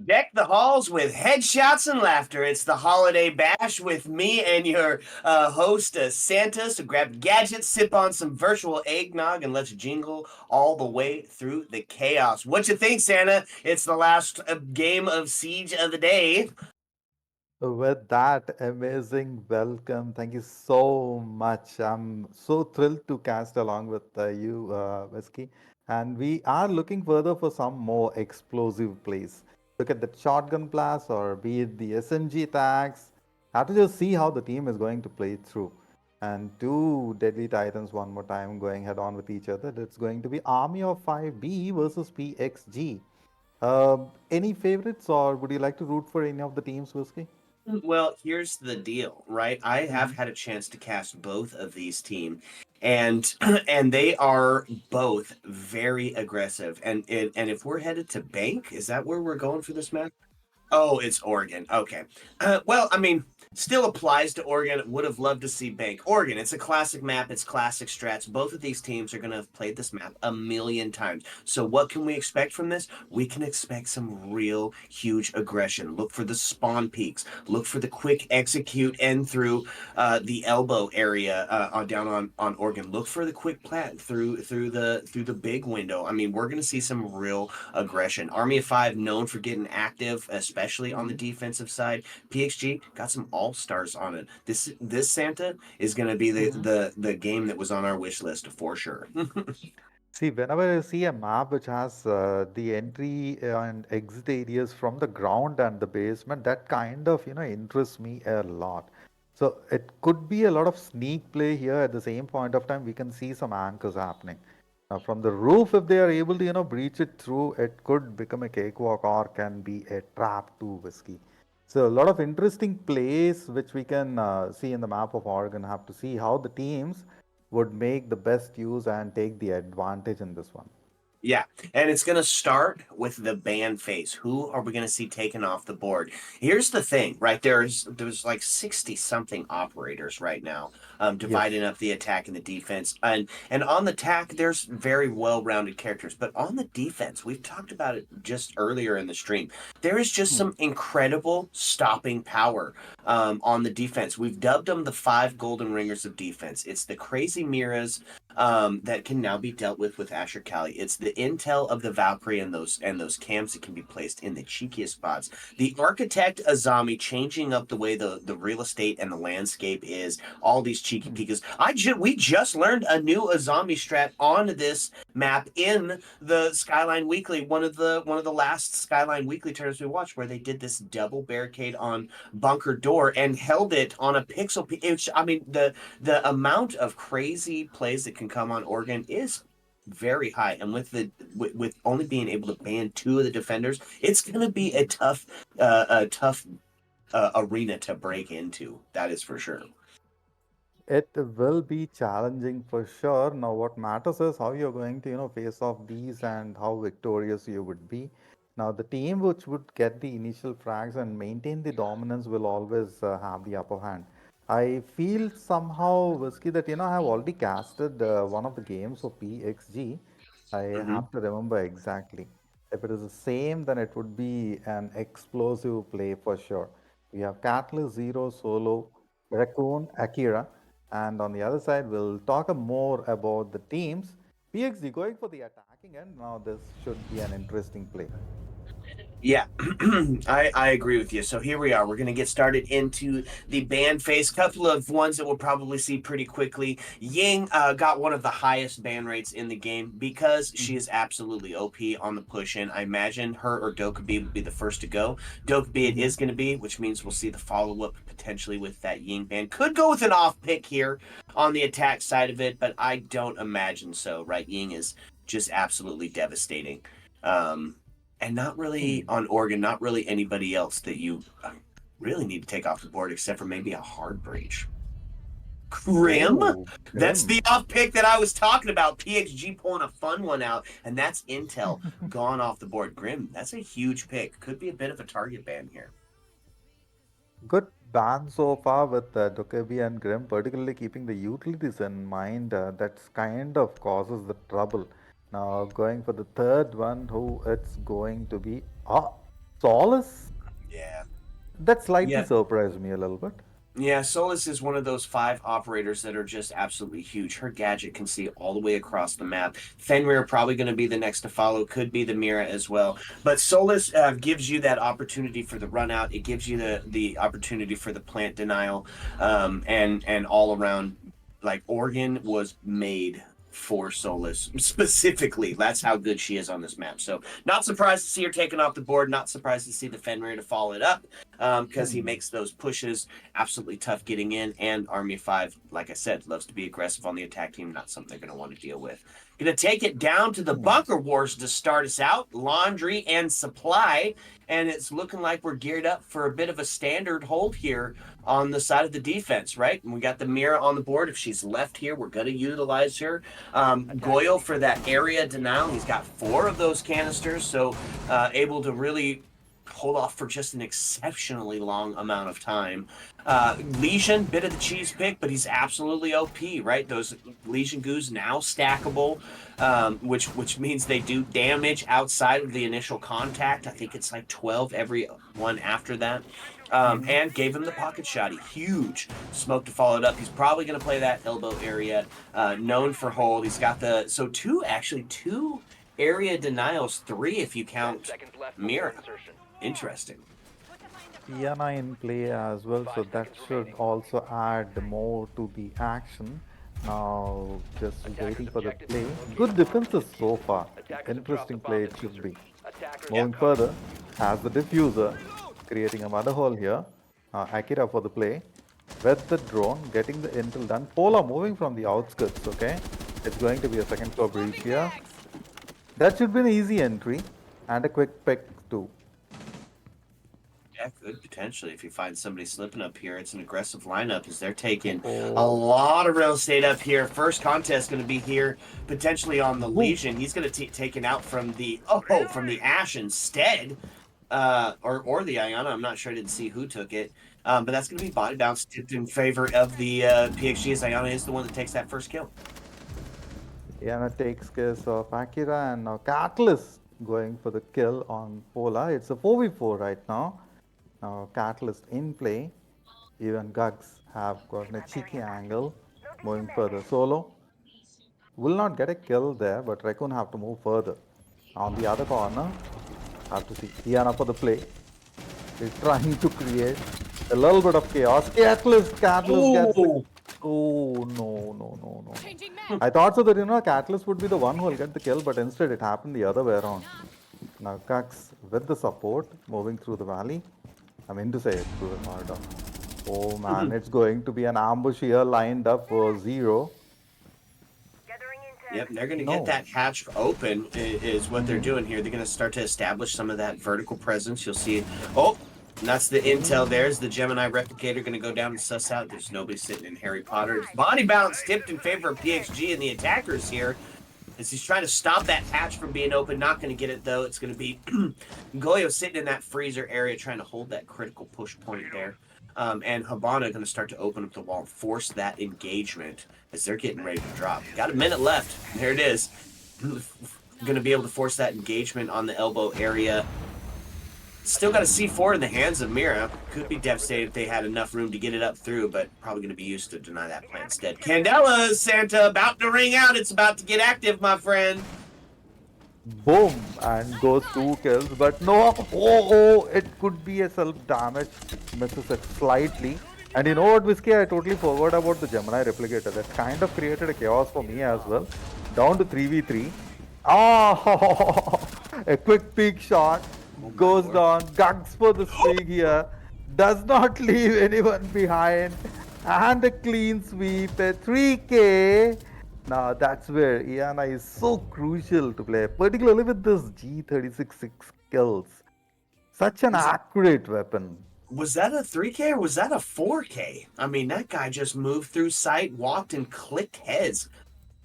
Deck the halls with headshots and laughter. It's the holiday bash with me and your host, Santa. So grab gadgets, sip on some virtual eggnog, and let's jingle all the way through the chaos. What you think, Santa? It's the last game of Siege of the day. With that amazing welcome, thank you so much. I'm so thrilled to cast along with you, Whiskey. And we are looking further for some more explosive plays. Look at the shotgun blast or be it the SMG attacks. Have to just see how the team is going to play through. And two deadly titans one more time going head on with each other. It's going to be Army of 5B versus PXG. Any favorites or would you like to root for any of the teams, Whiskey? Well, here's the deal, right? I have had a chance to cast both of these teams, and and they are both very aggressive. And if we're headed to bank, is that where we're going for this match? Oh, it's Oregon. Okay. Well, I mean, still applies to Oregon. Would have loved to see Bank. Oregon, it's a classic map. It's classic strats. Both of these teams are going to have played this map a million times. So, what can we expect from this? We can expect some real huge aggression. Look for the spawn peaks. Look for the quick execute and through the elbow area down on Oregon. Look for the quick plant through the big window. I mean, we're going to see some real aggression. Army of Five known for getting active, especially on the Mhm. defensive side. PXG got some all stars on it. This Santa is going to be the, Mhm. the the game that was on our wish list for sure. See, whenever I see a map which has the entry and exit areas from the ground and the basement, that kind of, interests me a lot. So it could be a lot of sneak play here. At the same point of time, we can see some anchors happening. Now, from the roof, if they are able to, breach it through, it could become a cakewalk or can be a trap to Whiskey. So a lot of interesting plays which we can see in the map of Oregon. Have to see how the teams would make the best use and take the advantage in this one. Yeah, and it's going to start with the ban phase. Who are we going to see taken off the board? Here's the thing, right? There's like 60 something operators right now, Yes. dividing up the attack and the defense. And on the attack, there's very well-rounded characters, but on the defense, we've talked about it just earlier in the stream. There is just Hmm. some incredible stopping power on the defense. We've dubbed them the five golden ringers of defense. It's the crazy Miras that can now be dealt with Asher Kali. It's the intel of the Valkyrie and those camps that can be placed in the cheekiest spots. The architect Azami changing up the way the real estate and the landscape is. All these cheeky Hmm. peekas. We just learned a new Azami strat on this map in the Skyline Weekly. One of the last Skyline Weekly tournaments we watched, where they did this double barricade on bunker door and held it on a pixel. I mean, the amount of crazy plays that can come on Oregon is very high, and with only being able to ban two of the defenders, it's going to be a tough arena to break into. That is for sure. It will be challenging for sure. Now, what matters is how you're going to, face off these and how victorious you would be. Now, the team which would get the initial frags and maintain the dominance will always have the upper hand. I feel somehow, Whiskey, that, I have already casted one of the games for PXG. I Hmm. have to remember exactly. If it is the same, then it would be an explosive play for sure. We have Catalyst, Zero, Solo, Raccoon, Akira. And on the other side, we'll talk more about the teams. PXD going for the attacking end. Now, this should be an interesting play. Yeah, I agree with you. So here we are. We're going to get started into the ban phase. Couple of ones that we'll probably see pretty quickly. Ying got one of the highest ban rates in the game because she Mhm. is absolutely OP on the push in. I imagine her or Dokkaebi will be the first to go. Dokkaebi it Mhm. is going to be, which means we'll see the follow up potentially with that Ying ban. Could go with an off pick here on the attack side of it, but I don't imagine so. Right, Ying is just absolutely devastating. Um, and not really Hmm. on Oregon, not really anybody else that you really need to take off the board except for maybe a hard breach. Grim? Oh, That's grim. the off pick that I was talking about. PXG pulling a fun one out, and that's Intel gone off the board. Grim, that's a huge pick. Could be a bit of a target ban here. Good ban so far with Dokkaebi and Grim, particularly keeping the utilities in mind. That's kind of causes the trouble. Now, going for the third one, who it's going to be? Ah, Solace, Yeah. that slightly Yeah. surprised me a little bit. Yeah, Solus is one of those 5 operators that are just absolutely huge. Her gadget can see all the way across the map. Fenrir probably going to be the next to follow, could be the Mira as well. But Solus gives you that opportunity for the run out. It gives you the opportunity for the plant denial, and all around. Like Oregon was made for Solus specifically. That's how good she is on this map. So not surprised to see her taken off the board. Not surprised to see the Fenrir to follow it up, because he makes those pushes absolutely tough getting in. And Army 5, like I said, loves to be aggressive on the attack team. Not something they're going to want to deal with. Going to take it down to the bunker wars to start us out. Laundry and supply. And it's looking like we're geared up for a bit of a standard hold here on the side of the defense, right? And we got the Mira on the board. If she's left here, we're going to utilize her. Goyle for that area denial. He's got 4 of those canisters, so able to really hold off for just an exceptionally long amount of time. Legion, bit of the cheese pick, but he's absolutely OP, right? Those Legion goos now stackable, which means they do damage outside of the initial contact. I think it's like 12 every one after that. And gave him the pocket shotty. Huge smoke to follow it up. He's probably going to play that elbow area, known for hold. He's got two area denials, 3 if you count Mira. Interesting. Iana in play as well, so that should also add more to the action. Now, just waiting for the play. Good defenses so far. Interesting play it should be. Moving further, has the diffuser, creating a mother hole here. Akira for the play. With the drone, getting the intel done. Pola moving from the outskirts, okay? It's going to be a second floor breach here. That should be an easy entry and a quick pick too. Yeah, could potentially. If you find somebody slipping up here, it's an aggressive lineup as they're taking a lot of real estate up here. First contest going to be here, potentially on the Legion. He's going to take it out from the Ash instead, or the Iana. I'm not sure. I didn't see who took it, but that's going to be body bounce tipped in favor of the PXG, as Iana is the one that takes that first kill. Iana takes care of Akira, and now Catalyst going for the kill on Pola. It's a 4v4 right now. Now Catalyst in play. Even Gugs have gotten a cheeky angle. Moving further. Solo will not get a kill there, but Raccoon have to move further. On the other corner, have to see Iana for the play. He's trying to create a little bit of chaos. Catalyst gets it. Oh, no. I thought so that, Catalyst would be the one who will get the kill, but instead it happened the other way around. Now Kux with the support, moving through the valley. I mean to say it, through the corridor. Oh man, it's going to be an ambush here lined up for 0. Yep, they're going to get that hatch open is what they're doing here. They're going to start to establish some of that vertical presence. You'll see, and that's the intel. There's the Gemini replicator going to go down and suss out. There's nobody sitting in Harry Potter. Body bounce tipped in favor of PXG and the attackers here, as he's trying to stop that hatch from being open. Not going to get it, though. It's going to be Goyo sitting in that freezer area trying to hold that critical push point there. And Habana going to start to open up the wall, force that engagement as they're getting ready to drop. Got a minute left. There it is. Going to be able to force that engagement on the elbow area. Still got a C4 in the hands of Mira. Could be devastated if they had enough room to get it up through, but probably going to be used to deny that plan instead. Candela, Santa, about to ring out. It's about to get active, my friend. Boom, and goes 2 kills, but no, it could be a self-damage, misses it slightly. And you know what, Whiskey, I totally forgot about the Gemini replicator. That kind of created a chaos for me as well. Down to 3v3. A quick peek shot, goes down, Gugs for the swing here, does not leave anyone behind, and a clean sweep, a 3k. Now that's where Iana is so crucial to play, particularly with this G36 kills. Such an accurate weapon. Was that a 3K or was that a 4K? I mean, that guy just moved through sight, walked, and clicked heads.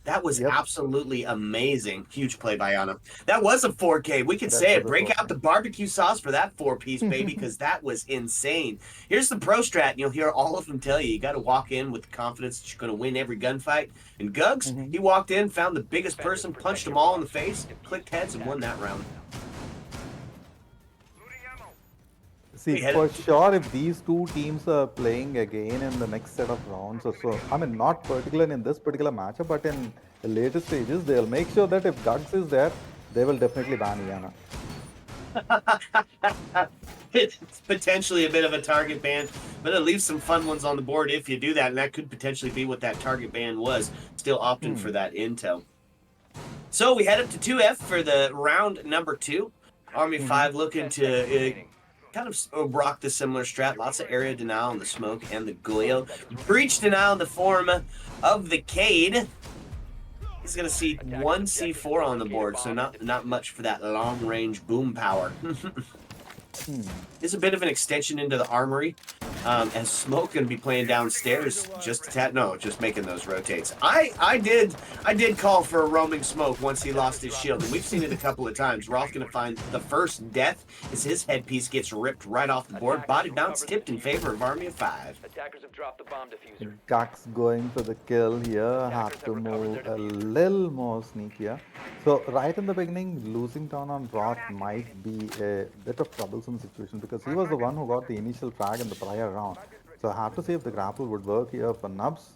That was absolutely amazing. Huge play by Iana. That was a 4K. We could say it. Break out the barbecue sauce for that 4-piece, baby, because that was insane. Here's the pro strat, and you'll hear all of them tell you. You got to walk in with the confidence that you're going to win every gunfight. And Gugs, he walked in, found the biggest person, punched them all in the face, clicked heads, and won that round. See, We for headed. sure, if these two teams are playing again in the next set of rounds or so, I mean, not particularly in this particular matchup, but in the later stages, they'll make sure that if Gugs is there, they will definitely ban Iana. It's potentially a bit of a target ban, but it leaves some fun ones on the board if you do that, and that could potentially be what that target ban was. Still opting for that intel. So we head up to 2F for the round number 2. Army 5 looking to kind of rock the similar strat. Lots of area denial on the smoke and the Goyo. Breach denial in the form of the Cade. He's going to see 1 C4 on the board, so not much for that long-range boom power. It's a bit of an extension into the armory. As Smoke going to be playing downstairs, just making those rotates. I did call for a roaming Smoke once he lost his shield, and we've seen it a couple of times. Roth going to find the first death as his headpiece gets ripped right off the board. Body bounce tipped in favor of Army of 5. Attackers have dropped the bomb diffuser. Gax going for the kill here, have to move a little more sneakier. So right in the beginning, losing down on Roth might be a bit of troublesome situation because he was the one who got the initial frag in the prior round. So I have to see if the grapple would work here for Nubs.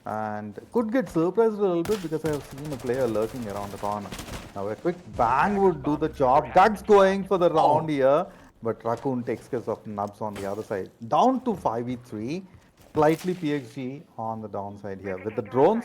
And could get surprised a little bit because I have seen a player lurking around the corner. Now a quick bang would do the job. Guts going for the round here, but Raccoon takes care of Nubs on the other side. Down to 5v3. Slightly PXG on the downside here. With the drones,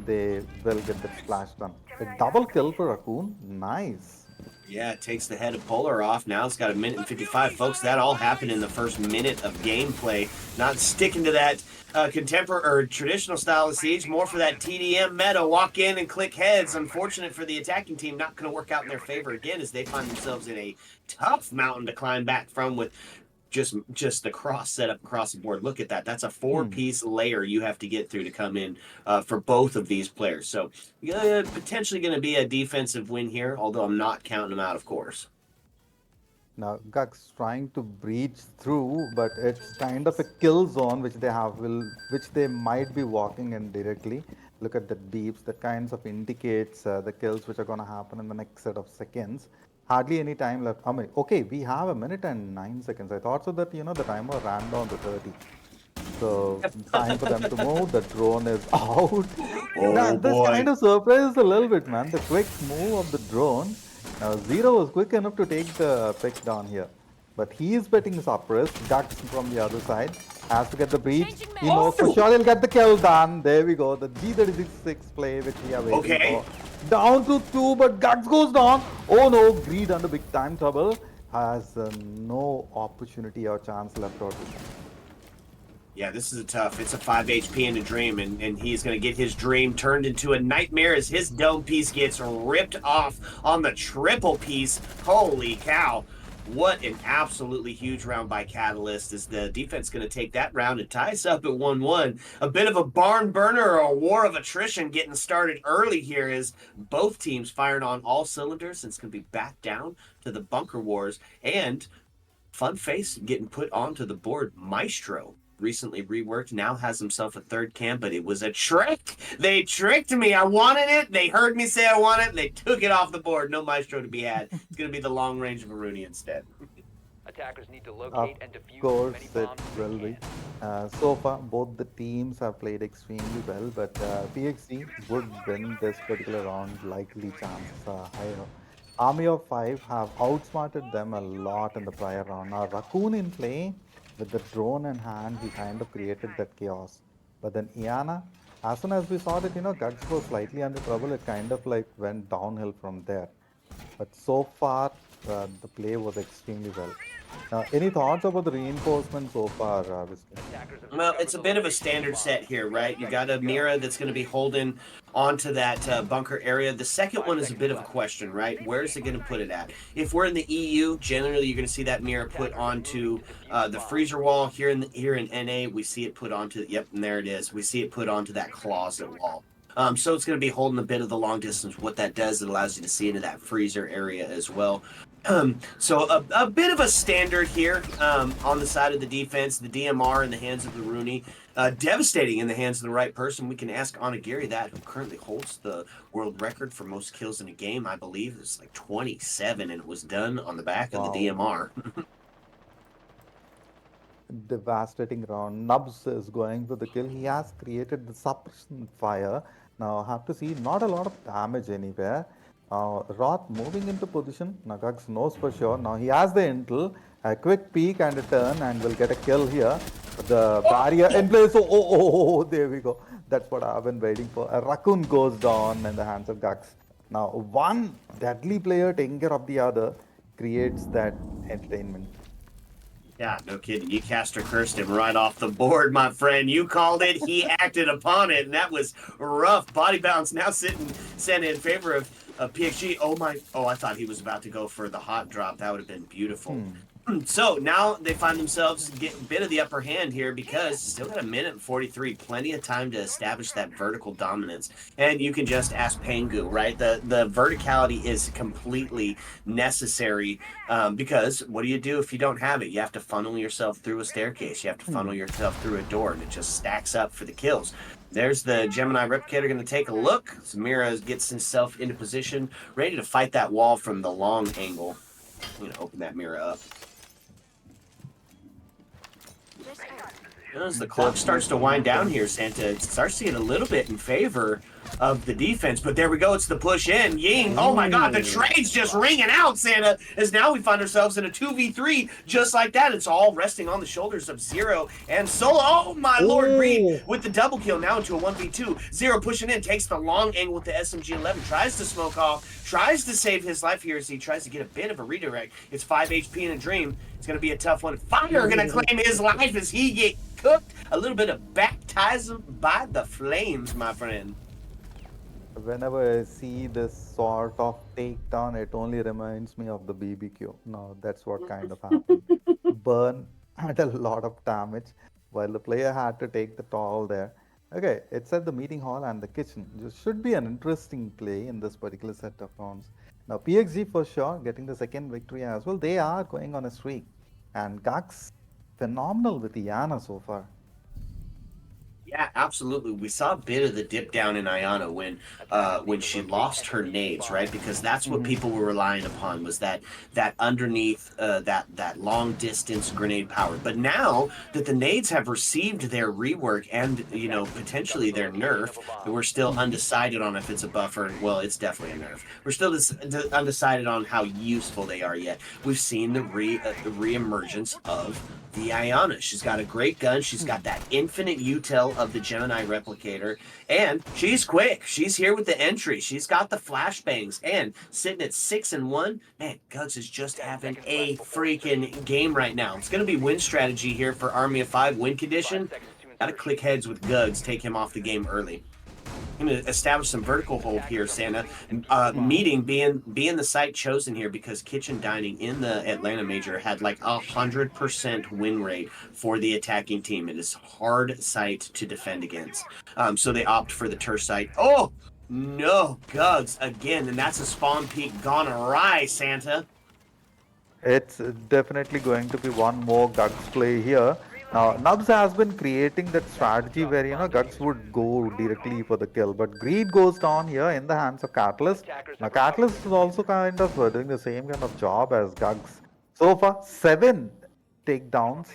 they will get the splash done. A double kill for Raccoon. Nice. Yeah, it takes the head of Polar off. Now it's got a minute and 55. Folks, that all happened in the first minute of gameplay. Not sticking to that contemporary or traditional style of Siege, more for that TDM meta. Walk in and click heads. Unfortunate for the attacking team, not going to work out in their favor again as they find themselves in a tough mountain to climb back from with just the cross setup across the board. Look at that. That's a 4-piece layer you have to get through to come in for both of these players. So potentially going to be a defensive win here, although I'm not counting them out, of course. Now Gux trying to breach through, but it's kind of a kill zone which they might be walking in directly. Look at the beeps. That kinds of indicates the kills which are going to happen in the next set of seconds. Hardly any time left. I mean, okay, we have a minute and 9 seconds. I thought so that the timer ran down to 30. So time for them to move. The drone is out. This kind of surprises a little bit, man. The quick move of the drone. Zero was quick enough to take the pick down here. But he is betting suppressed. Ducks from the other side. Has to get the breach. He knows for sure he'll get the kill done. There we go. The G36 play which we are waiting for. Down to 2, but Guts goes down. Oh no, Greed under big time trouble. Has no opportunity or chance left out. Yeah, this is it's a 5 HP in a dream, and he's going to get his dream turned into a nightmare as his dome piece gets ripped off on the triple piece. Holy cow. What an absolutely huge round by Catalyst. Is the defense going to take that round and tie us up at 1-1? A bit of a barn burner or a war of attrition getting started early here as both teams firing on all cylinders. It's going to be back down to the bunker wars. And fun face getting put onto the board. Maestro, recently reworked, now has himself a third cam, but it was a trick. They tricked me. I wanted it. They heard me say I want it, and they took it off the board. No Maestro to be had. It's going to be the long range of Aruni instead. Attackers need to locate and defuse Of course, as it many bombs will as they be. can. So far, both the teams have played extremely well, but PXC would win this particular round. Likely chances are higher. Army of 5 have outsmarted them a lot in the prior round. Now, Raccoon in play, with the drone in hand, he kind of created that chaos. But then Iana, as soon as we saw that, Guts was slightly under trouble, it kind of like went downhill from there. But so far, the play was extremely well. Any thoughts about the reinforcement so far, Vishnu? Well, it's a bit of a standard set here, right? You got a Mira that's going to be holding onto that bunker area. The second one is a bit of a question, right? Where's it going to put it at? If we're in the EU, generally you're going to see that Mira put onto the freezer wall. Here in NA, we see it put onto, yep, and there it is. We see it put onto that closet wall. So it's going to be holding a bit of the long distance. What that does, it allows you to see into that freezer area as well. So a bit of a standard here on the side of the defense. The DMR in the hands of the Rooney. Devastating in the hands of the right person. We can ask Onigiri that, who currently holds the world record for most kills in a game. I believe it's like 27, and it was done on the back of the DMR. devastating round. Nubs is going for the kill. He has created the suppression fire. Now, I have to see not a lot of damage anywhere. Roth moving into position. Nagax knows for sure. Now he has the intel. A quick peek and a turn, and will get a kill here. The barrier in place. Oh, there we go. That's what I've been waiting for. A raccoon goes down in the hands of Gux. Now, one deadly player taking care of the other creates that entertainment. Yeah, no kidding. You cast or cursed him right off the board, my friend. You called it. He acted upon it, and that was rough. Body bounce now sent in favor of PXG. Oh, I thought he was about to go for the hot drop. That would have been beautiful. So now they find themselves getting a bit of the upper hand here because still got a minute and 43, plenty of time to establish that vertical dominance. And you can just ask Pengu, right? The verticality is completely necessary because what do you do if you don't have it? You have to funnel yourself through a staircase. You have to funnel yourself through a door, and it just stacks up for the kills. There's the Gemini Replicator going to take a look. Samira gets himself into position, ready to fight that wall from the long angle. I'm going to open that mirror up. As the clock starts to wind down here, Santa, it starts to get a little bit in favor of the defense. But there we go. It's the push in. Ying. Oh, my God. The trade's just ringing out, Santa, as now we find ourselves in a 2v3 just like that. It's all resting on the shoulders of Zero and Solo. Oh, my Lord. Greed with the double kill now into a 1v2. Zero pushing in, takes the long angle with the SMG-11, tries to smoke off, tries to save his life here as he tries to get a bit of a redirect. It's 5 HP in a dream. It's going to be a tough one. Fire going to claim his life as he gets cooked. A little bit of baptism by the flames, my friend. Whenever I see this sort of takedown, it only reminds me of the BBQ. No, that's what kind of happened. Burn had a lot of damage while the player had to take the toll there. Okay, it's at the meeting hall and the kitchen. This should be an interesting play in this particular set of rounds. Now, PXG for sure getting the second victory as well. They are going on a streak. And Gux, phenomenal with Iana so far. Yeah, absolutely. We saw a bit of the dip down in Ayana when she lost her nades, right? Because that's what people were relying upon was that underneath that long distance grenade power. But now that the nades have received their rework and potentially their nerf, we're still undecided on if it's a buffer. Well, it's definitely a nerf. We're still undecided on how useful they are yet. We've seen the reemergence of the Ayana. She's got a great gun. She's got that infinite util of the Gemini Replicator, and she's quick. She's here with the entry. She's got the flashbangs, and sitting at 6-1. Man, Gugs is just having a freaking game right now. It's going to be win strategy here for Army of 5 win condition. Got to click heads with Gugs, take him off the game early. I'm going to establish some vertical hold here, Santa. Meeting being the site chosen here because kitchen dining in the Atlanta Major had like 100% win rate for the attacking team. It is hard site to defend against. So they opt for the turf site. Oh, no, Gugs again. And that's a spawn peak gone awry, Santa. It's definitely going to be one more Guts play here. Now, Nubs has been creating that strategy where, Guts would go directly for the kill. But Greed goes down here in the hands of Catalyst. Now, Catalyst is also kind of doing the same kind of job as Gugs. So far, 7 takedowns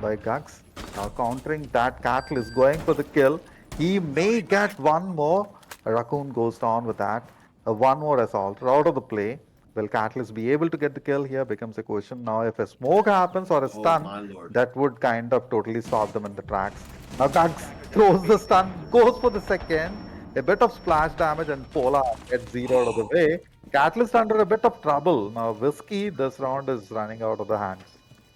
by Gugs. Now, countering that, Catalyst going for the kill. He may get one more. Raccoon goes down with that. One more assault out of the play. Will Catalyst be able to get the kill here becomes a question. Now, if a smoke happens or a stun, that would kind of totally stop them in the tracks. Now, Gugs throws the stun, goes for the second. A bit of splash damage and Pola gets zero out of the way. Catalyst under a bit of trouble. Now, Whiskey, this round is running out of the hands.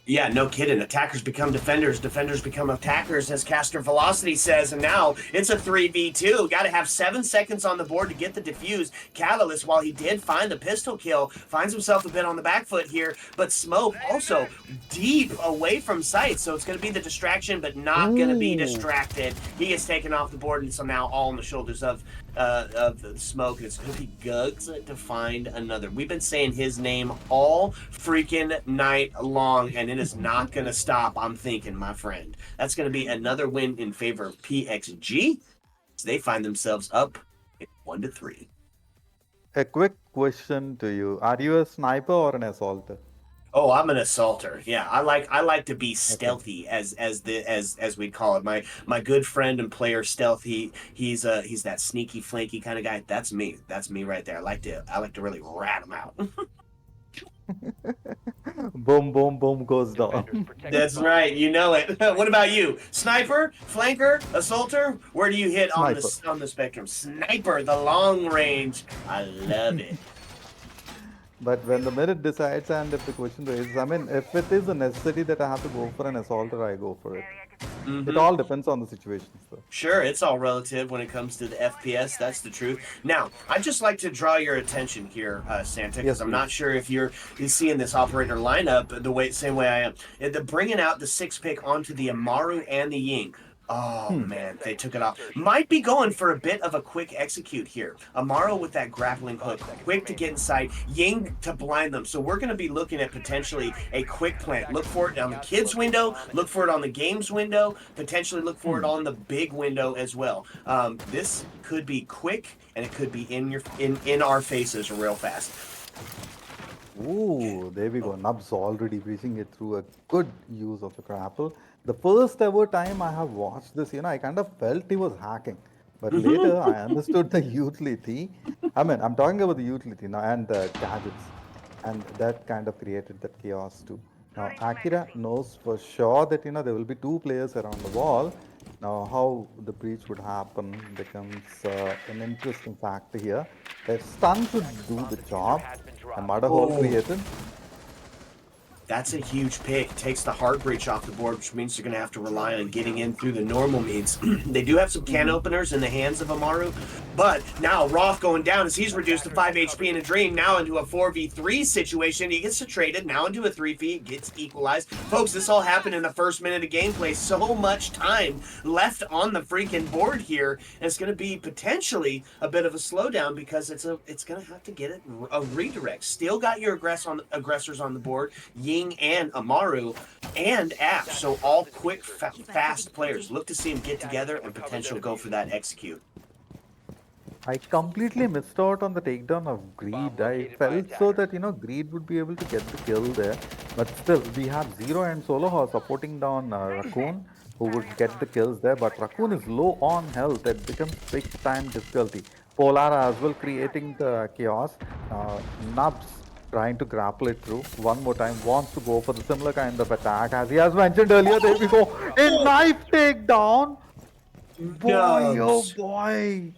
Yeah, no kidding. Attackers become defenders. Defenders become attackers, as Caster Velocity says. And now it's a 3v2. Got to have 7 seconds on the board to get the defuse. Catalyst, while he did find the pistol kill, finds himself a bit on the back foot here. But Smoke also deep away from sight. So it's going to be the distraction, but not going to be distracted. He gets taken off the board, and so now all on the shoulders of the Smoke, and it's going to be Gugs to find another. We've been saying his name all freaking night long, and it is not going to stop, I'm thinking, my friend. That's going to be another win in favor of PXG. So they find themselves up 1-3. A quick question to you. Are you a sniper or an assaulter? Oh, I'm an assaulter. Yeah, I like to be stealthy as we'd call it. My good friend and player Stealth. He's that sneaky flanky kind of guy. That's me. That's me right there. I like to really rat him out. Boom, boom, boom goes Defenders, down. protect the That's bomb. right. You know it. What about you? Sniper, flanker, assaulter? Where do you hit Sniper. on the spectrum? Sniper, the long range. I love it. But when the merit decides and if the question raises, I mean, if it is a necessity that I have to go for an assaulter, I go for it. It Mm-hmm. all depends on the situations, though. Sure, it's all relative when it comes to the FPS. That's the truth. Now, I'd just like to draw your attention here, Santa, because Yes, I'm please. not sure if you're seeing this operator lineup the same way I am. The bringing out the six pick onto the Amaru and the Ying. Oh man, they took it off. Might be going for a bit of a quick execute here. Amaru with that grappling hook, quick to get inside. Ying to blind them. So we're going to be looking at potentially a quick plant. Look for it on the kids window. Look for it on the games window. Potentially look for it on the big window as well. This could be quick and it could be in our faces real fast. Ooh, there we go. Nubs already breaching it through a good use of the grapple. The first ever time I have watched this, I kind of felt he was hacking. But later I understood the utility. I mean, I'm talking about the utility now and the gadgets. And that kind of created that chaos too. Now, Akira knows for sure that, there will be two players around the wall. Now, how the breach would happen becomes an interesting factor here. A stun should do the job. Has been A dropped. murder hole Oh. created. That's a huge pick. Takes the hard breach off the board, which means you're going to have to rely on getting in through the normal means. They do have some can openers in the hands of Amaru, but now Roth going down as he's reduced to 5 HP in a dream, now into a 4v3 situation. He gets traded, now into a 3v, gets equalized. Folks, this all happened in the first minute of gameplay. So much time left on the freaking board here, and it's going to be potentially a bit of a slowdown because it's going to have to get a redirect. Still got your aggressors on the board. Ying and Amaru and Ash. So all quick, fast players. Look to see them get together and potentially go for that execute. I completely missed out on the takedown of Greed. I felt so that, Greed would be able to get the kill there. But still, we have Zero and Solo who are supporting down Raccoon, who would get the kills there. But Raccoon is low on health. It becomes big time difficulty. Polara as well creating the chaos. Nubs trying to grapple it through one more time, wants to go for the similar kind of attack as he has mentioned earlier. There we go. A knife takedown. Boy, oh Nubs. boy.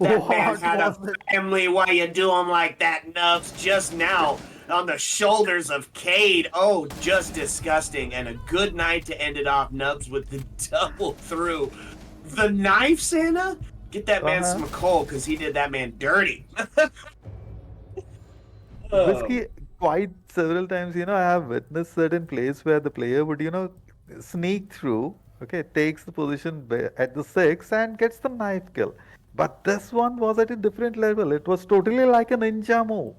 That man What had a was it? family. Why you do him like that, Nubs? Just now on the shoulders of Cade. Oh, just disgusting. And a good night to end it off. Nubs with the double through. The knife, Santa? Get that man some coal because he did that man dirty. Whiskey, quite several times, I have witnessed certain plays where the player would, sneak through, okay, takes the position at the 6 and gets the knife kill. But this one was at a different level. It was totally like a ninja move.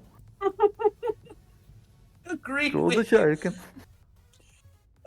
Agree Throw the with you. shuriken.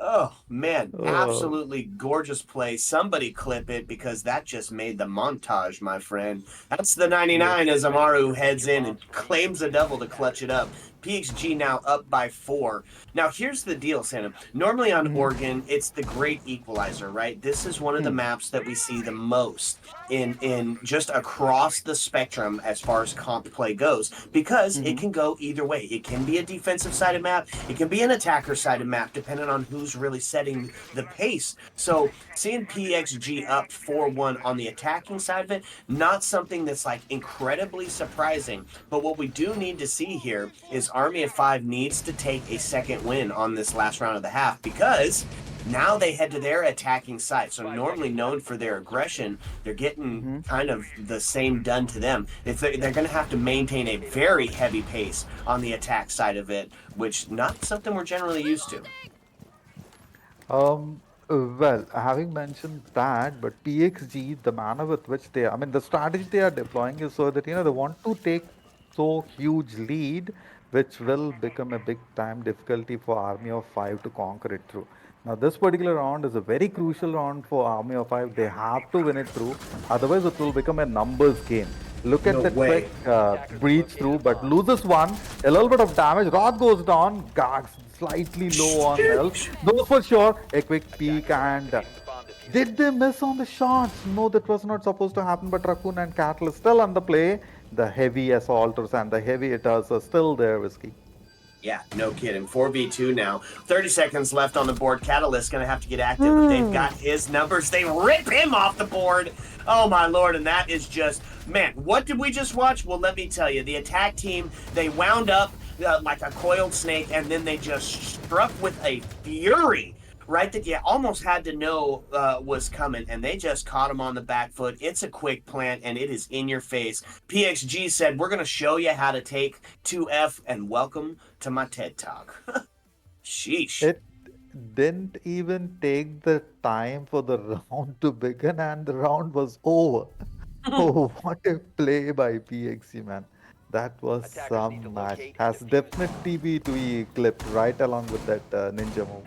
Oh man, absolutely gorgeous play. Somebody clip it because that just made the montage, my friend. That's the 99 as Amaru heads in and claims a double to clutch it up. PXG now up by 4. Now here's the deal, Santa. Normally on Oregon, it's the great equalizer, right? This is one of the maps that we see the most in just across the spectrum as far as comp play goes, because it can go either way. It can be a defensive sided map, it can be an attacker sided map, depending on who's really setting the pace. So seeing PXG up 4-1 on the attacking side of it, not something that's like incredibly surprising. But what we do need to see here is Army of 5 needs to take a second win on this last round of the half, because now they head to their attacking side. So normally known for their aggression, they're getting kind of the same done to them. If they're going to have to maintain a very heavy pace on the attack side of it, which not something we're generally used to. Well, having mentioned that, but PXG, the manner with which I mean, the strategy they are deploying is so that, they want to take so huge lead, which will become a big time difficulty for Army of 5 to conquer it through. Now, this particular round is a very crucial round for Army of 5. They have to win it through, otherwise it will become a numbers game. Look at No that way. quick breach through, but loses one. A little bit of damage. Roth goes down. Gags slightly low on health. No, for sure. A quick peek and Activate the bomb diffuser. did they miss on the shots? No, that was not supposed to happen. But Raccoon and Catalyst still on the play. The heavy assaulters and the heavy hitters are still there, Whiskey. Yeah, no kidding. 4v2 now. 30 seconds left on the board. Catalyst's going to have to get active, but they've got his numbers. They rip him off the board. Oh, my Lord. And that is just, man, what did we just watch? Well, let me tell you. The attack team, they wound up like a coiled snake, and then they just struck with a fury, right, that you almost had to know was coming, and they just caught him on the back foot. It's a quick plant, and it is in your face. PXG said, we're going to show you how to take 2F, and welcome to my TED Talk. Sheesh. It didn't even take the time for the round to begin, and the round was over. Oh, what a play by PXC, man. That was Attackers need to some match. locate and Has defuse. definitely to be clipped right along with that ninja move.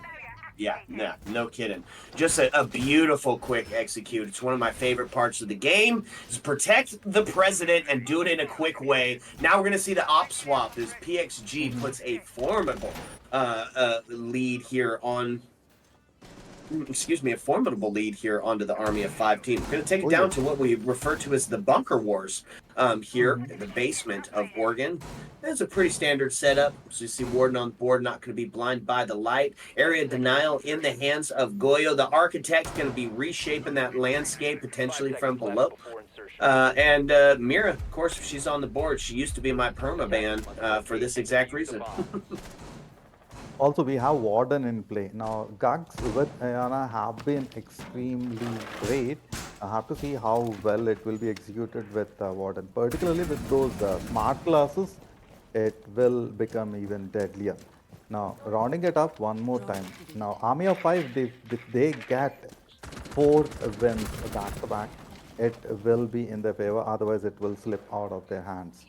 Yeah, no kidding. Just a beautiful quick execute. It's one of my favorite parts of the game. Is protect the president and do it in a quick way. Now we're going to see the op swap as PXG puts a formidable lead here on. A formidable lead here onto the Army of 5 team. We're going to take it down to what we refer to as the Bunker Wars here in the basement of Oregon. That's a pretty standard setup. So you see Warden on board, not going to be blinded by the light. Area denial in the hands of Goyo. The architect's going to be reshaping that landscape potentially from below. And Mira, of course, if she's on the board, she used to be my permaban for this exact reason. Also, we have Warden in play. Now, Gugs with Ayana have been extremely great. I have to see how well it will be executed with Warden. Particularly with those smart classes, it will become even deadlier. Now, rounding it up one more time. Now, Army of 5, if they get 4 wins back to back, it will be in their favor. Otherwise, it will slip out of their hands.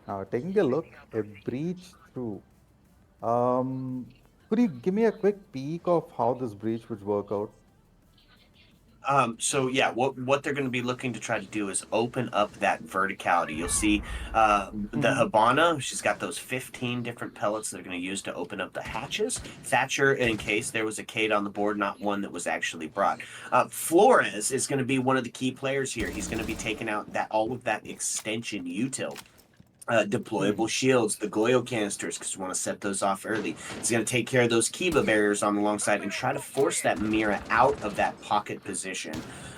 Now, taking a look, a breach through. Could you give me a quick peek of how this breach would work out? So yeah, what they're going to be looking to try to do is open up that verticality. You'll see the Habana. She's got those 15 different pellets they're going to use to open up the hatches. Thatcher, in case there was a Kate on the board, not one that was actually brought. Flores is going to be one of the key players here. He's going to be taking out all of that extension util. Deployable shields, the Goyo canisters, because we want to set those off early. He's going to take care of those Kiba barriers on the long side and try to force that Mira out of that pocket position.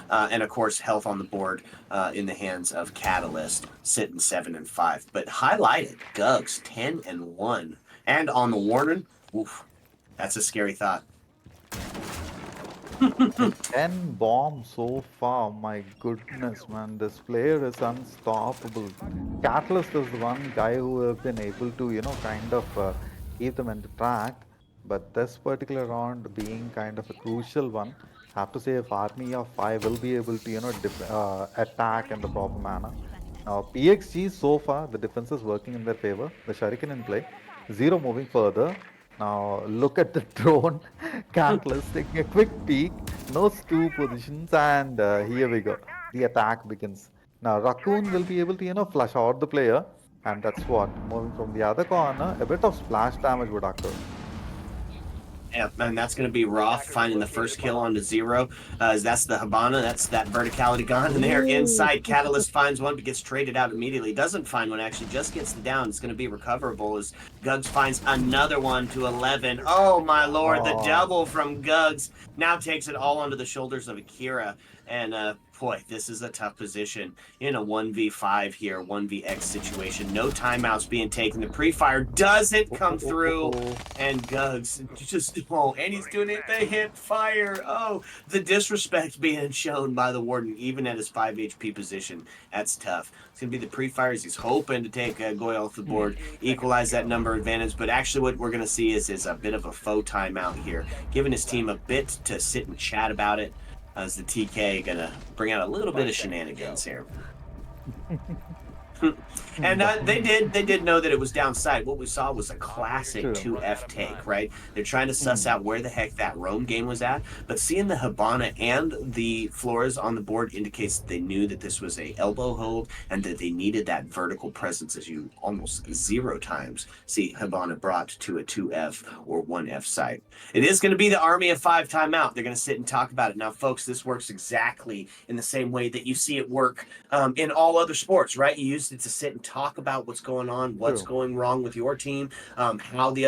And of course, health on the board in the hands of Catalyst, sitting 7 and 5. But highlighted, Gugs 10 and 1. And on the Warden, oof, that's a scary thought. 10 bombs so far. My goodness, man. This player is unstoppable. Catalyst is the one guy who have been able to, kind of keep them in the track. But this particular round being kind of a crucial one, have to say if Army of 5 will be able to, attack in the proper manner. Now, PXG so far, the defense is working in their favor. The Shuriken in play. Zero moving further. Now look at the drone. Catalyst taking a quick peek. No stew positions, and here we go. The attack begins. Now Raccoon will be able to flush out the player, and that's what. Moving from the other corner, a bit of splash damage would occur. Yeah, and that's going to be Roth finding the first kill onto Zero. That's the Habana. That's that verticality gone. And there inside, Catalyst finds one, but gets traded out immediately. Doesn't find one, actually, just gets the down. It's going to be recoverable as Gugs finds another one to 11. Oh, my Lord. The double from Gugs now takes it all onto the shoulders of Akira. And, boy, this is a tough position in a 1v5 here, 1vx situation. No timeouts being taken. The pre-fire doesn't come through. And Gugs just, and he's doing it. They hit fire. Oh, the disrespect being shown by the Warden, even at his 5 HP position. That's tough. It's going to be the pre-fires. He's hoping to take Goyle off the board, equalize that number advantage. But actually what we're going to see is a bit of a faux timeout here, giving his team a bit to sit and chat about it. As the TK gonna bring out a little bit of shenanigans here. And But they did know that it was downside. What we saw was a classic true. 2F take, right? They're trying to suss Hmm. out where the heck that roam game was at, but seeing the Habana and the Flores on the board indicates that they knew that this was a elbow hold and that they needed that vertical presence, as you almost 0 times see Habana brought to a 2F or 1F site. It is going to be the Army of Five timeout. They're going to sit and talk about it. Now, folks, this works exactly in the same way that you see it work in all other sports, right? You use it to sit and talk about what's going on, what's True. going wrong with your team, how the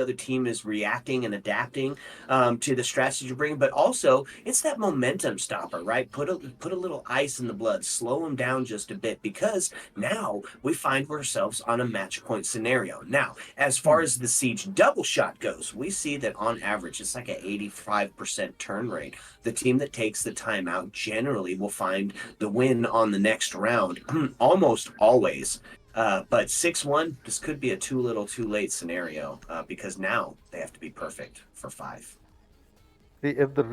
other team is reacting and adapting to the strategy you're bringing. But also, it's that momentum stopper, right? Put a little ice in the blood, slow them down just a bit, because now we find ourselves on a match point scenario. Now, as far Hmm. as the siege double shot goes, we see that on average it's like an 85% turn rate. The team that takes the timeout generally will find the win on the next round, almost always. But 6-1, this could be a too little, too late scenario because now they have to be perfect for 5. See, if the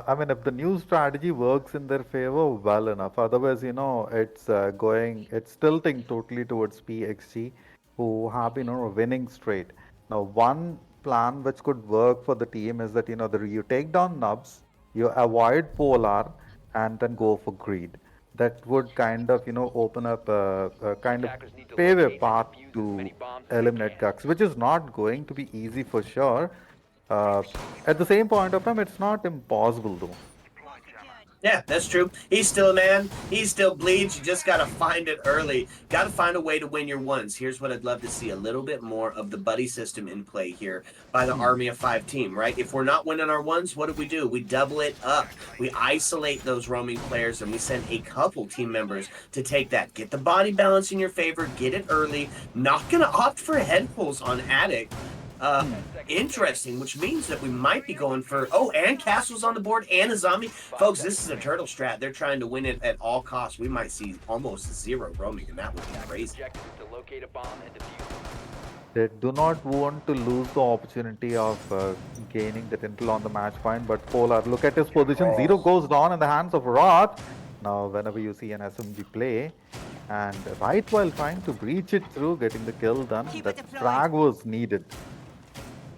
I mean, if the new strategy works in their favor, well enough. Otherwise, it's tilting totally towards PXG, who have been on a winning straight. Now, one plan which could work for the team is that, you take down nubs, you avoid polar, and then go for greed. That would kind of, open up a kind of Attackers need to pave a locate and path defuse as many to bombs as they eliminate can. Gux, which is not going to be easy for sure. Uh, at the same point of time, it's not impossible though. Yeah, that's true. He's still a man. He still bleeds. You just got to find it early. Got to find a way to win your ones. Here's what I'd love to see: a little bit more of the buddy system in play here by the Hmm. Army of Five team, right? If we're not winning our ones, what do? We double it up. We isolate those roaming players and we send a couple team members to take that. Get the body balance in your favor. Get it early. Not going to opt for head pulls on Addict. Uh, Hmm. Interesting, which means that we might be going for and Castle's on the board and a zombie. Five Folks, this seconds is a remaining. turtle strat. They're trying to win it at all costs. We might see almost 0 roaming, and that would be Attackers' crazy. objective is to locate a bomb and defuse it. They do not want to lose the opportunity of gaining that intel on the match point. But Polar, look at his position. Zero Oh, goes down in the hands of Roth. Now, whenever you see an SMG play, and right while trying to breach it through, getting the kill done, that frag was needed.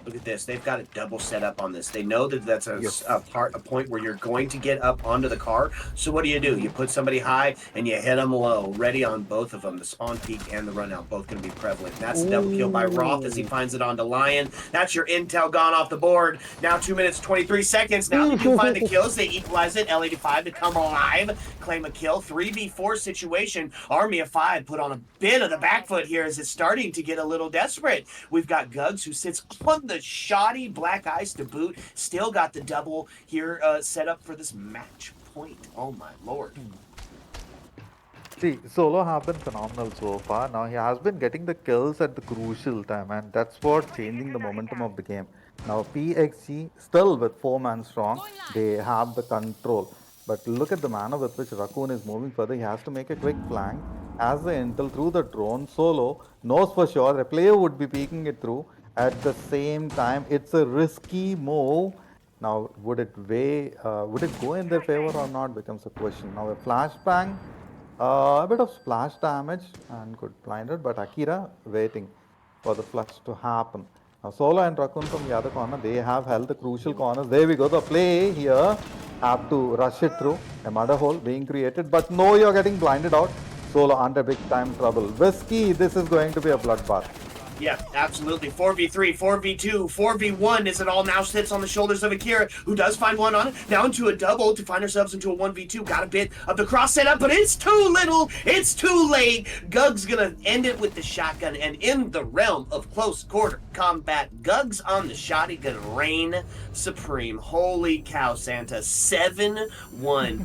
look at this. They've got a double set up on this. They know that that's Yes. a point where you're going to get up onto the car. So what do? You Mhm. put somebody high and you hit them low, ready on both of them. The spawn peak and the run out, both going to be prevalent. And that's the double kill by Roth as he Ooh. finds it onto Lion. That's your intel gone off the board. Now 2 minutes, 23 seconds. Now they do find the kills. They equalize it. L85 to come alive, claim a kill. 3v4 situation. Army of Five put on a bit of the back foot here as it's starting to get a little desperate. We've got Gugs who sits on the shoddy black ice to boot. Still got the double here set up for this match point. Oh my lord. See, Solo have been phenomenal so far. Now he has been getting the kills at the crucial time, and that's what changing the momentum of the game. Now PXG still with 4 man strong, they have the control. But look at the manner with which Raccoon is moving further. He has to make a quick flank. Has the intel through the drone. Solo knows for sure a player would be peeking it through. At the same time, it's a risky move. Now, would it go in their favor or not becomes a question. Now, a flashbang, a bit of splash damage and good blinded, but Akira waiting for the flush to happen. Now, Solo and Raccoon from the other corner, they have held the crucial corners. There we go. The play here have to rush it through. A murder hole being created, but no, you're getting blinded out. Solo under big time trouble. Whiskey, this is going to be a bloodbath. Yeah, absolutely. 4v3, 4v2, 4v1 as it all now sits on the shoulders of Akira, who does find one on it. Now into a double to find ourselves into a 1v2. Got a bit of the cross setup, but it's too little. It's too late. Gug's going to end it with the shotgun. And in the realm of close quarter combat, Gug's on the shotty going to reign supreme. Holy cow, Santa. 7-1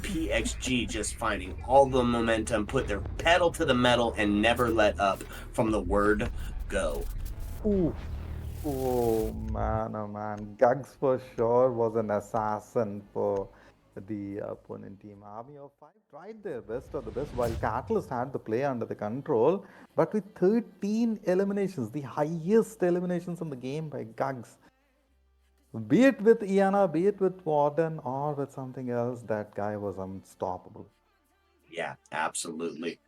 PXG just finding all the momentum, put their pedal to the metal, and never let up from the word go. Ooh. Oh man. Gugs for sure was an assassin for the opponent team. Army of Five tried their best of the best while Catalyst had the play under the control, but with 13 eliminations, the highest eliminations in the game by Gugs. Be it with Iana, be it with Warden, or with something else, that guy was unstoppable. Yeah, absolutely.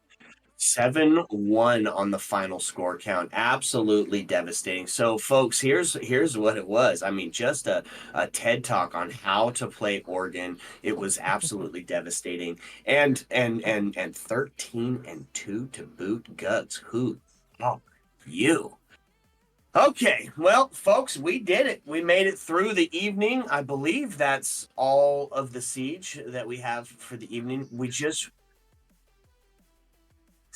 7-1 on the final score count. Absolutely devastating. So, folks, here's what it was. I mean, just a TED talk on how to play Oregon. It was absolutely devastating. And 13-2 to boot. Guts, who are you? Okay, well, folks, we did it. We made it through the evening. I believe that's all of the siege that we have for the evening. We just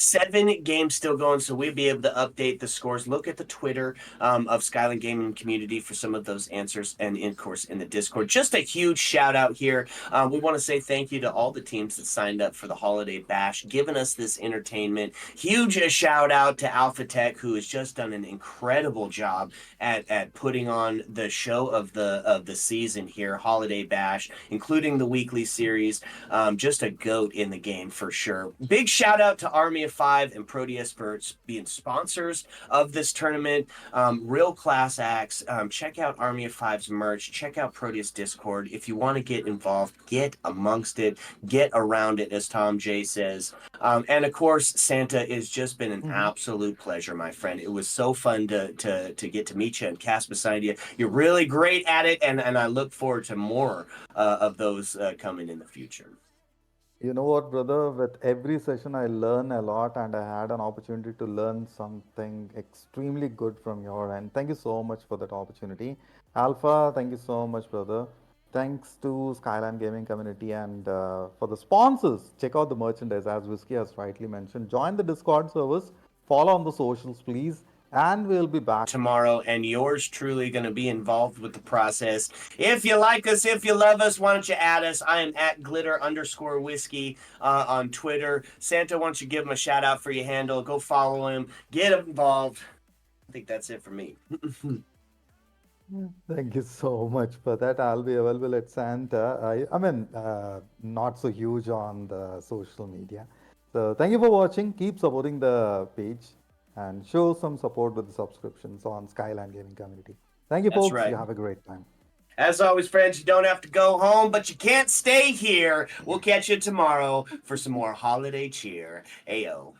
7 games still going, so we'll be able to update the scores. Look at the Twitter of Skyline Gaming Community for some of those answers, and of course in the Discord. Just a huge shout out here. We want to say thank you to all the teams that signed up for the Holiday Bash, giving us this entertainment. Huge shout out to Alpha Tech, who has just done an incredible job at putting on the show of the season here, Holiday Bash, including the weekly series. Just a goat in the game for sure. Big shout out to Army of Five and Proteus for being sponsors of this tournament. Real class acts. Check out Army of Five's merch. Check out Proteus Discord. If you want to get involved, get amongst it, get around it, as Tom J says. And of course, Santa has just been an absolute pleasure, my friend. It was so fun to get to meet you and cast beside you. You're really great at it, and I look forward to more of those coming in the future. You know what, brother? With every session, I learn a lot, and I had an opportunity to learn something extremely good from your end. Thank you so much for that opportunity. Alpha, thank you so much, brother. Thanks to Skyline Gaming Community and for the sponsors. Check out the merchandise, as Whiskey has rightly mentioned. Join the Discord service, follow on the socials, please, and we'll be back tomorrow, and yours truly going to be involved with the process. If you like us, if you love us, why don't you add us? I am at glitter_whiskey on Twitter. Santa, why don't you give him a shout out for your handle? Go follow him, get involved. I think that's it for me. Thank you so much for that. I'll be available at Santa. I mean, not so huge on the social media. So thank you for watching. Keep supporting the page and show some support with the subscriptions on Skyline Gaming Community. Thank you, That's folks. right. You have a great time. As always, friends, you don't have to go home, but you can't stay here. We'll catch you tomorrow for some more holiday cheer. Ayo.